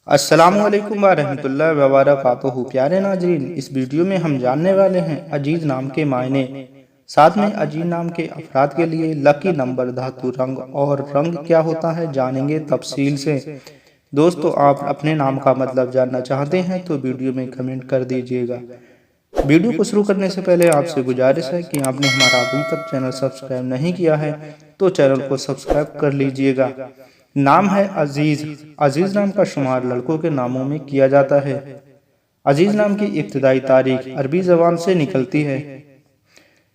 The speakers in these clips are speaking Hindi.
अस्सलामुअलैकुम वरहमतुल्लाहि वबरकातुहू। प्यारे नाजरीन, इस वीडियो में हम जानने वाले हैं अजीज नाम के मायने, साथ में अजीज नाम के अफराद के लिए लकी नंबर, धातु, रंग और रंग क्या होता है जानेंगे तफसील से। दोस्तों, आप अपने नाम का मतलब जानना चाहते हैं तो वीडियो में कमेंट कर दीजिएगा। वीडियो को शुरू करने से पहले आपसे गुजारिश है कि आपने हमारा अभी तक चैनल सब्सक्राइब नहीं किया है तो चैनल को सब्सक्राइब कर लीजिएगा। नाम है अजीज। अजीज नाम का शुमार लड़कों के नामों में किया जाता है। अजीज नाम की इब्तिदाई तारीख अरबी ज़बान से निकलती है।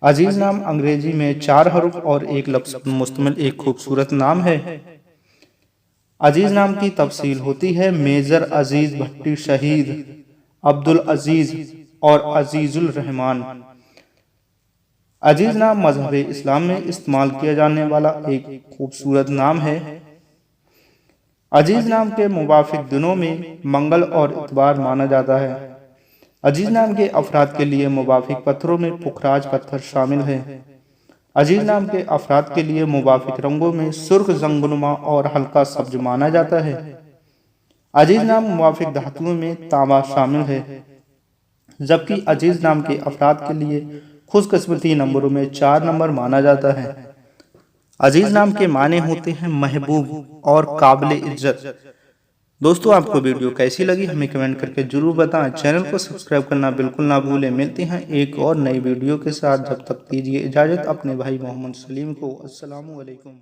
अजीज नाम अंग्रेजी में 4 हरूफ और एक लफ्ज़ पर मुश्तमिल एक खूबसूरत नाम है। अजीज नाम की तफसील होती है मेजर अजीज भट्टी, शहीद अब्दुल अजीज और अजीजुल रहमान। अजीज नाम मजहब इस्लाम में इस्तेमाल किया जाने वाला एक खूबसूरत नाम है। अजीज नाम के मुवाफिक दिनों में मंगल और इतवार माना जाता है। अजीज नाम के अफराद के लिए मुवाफिक पत्थरों में पुखराज पत्थर शामिल है। अजीज नाम के अफराद के लिए मुवाफिक रंगों में सुर्ख, जंगनुमा और हल्का सब्ज माना जाता है। अजीज नाम मुवाफिक धातुओं में तांबा शामिल है, जबकि अजीज नाम के अफराद के लिए खुशकिस्मती नंबरों में 4 नंबर माना जाता है। अजीज नाम के माने होते हैं महबूब और काबिल इज्जत। दोस्तों, आपको वीडियो कैसी लगी हमें कमेंट करके जरूर बताएं। चैनल को सब्सक्राइब करना बिल्कुल ना भूलें। मिलते हैं एक और नई वीडियो के साथ, जब तक दीजिए इजाजत अपने भाई मोहम्मद सलीम को। अस्सलामु अलैकुम।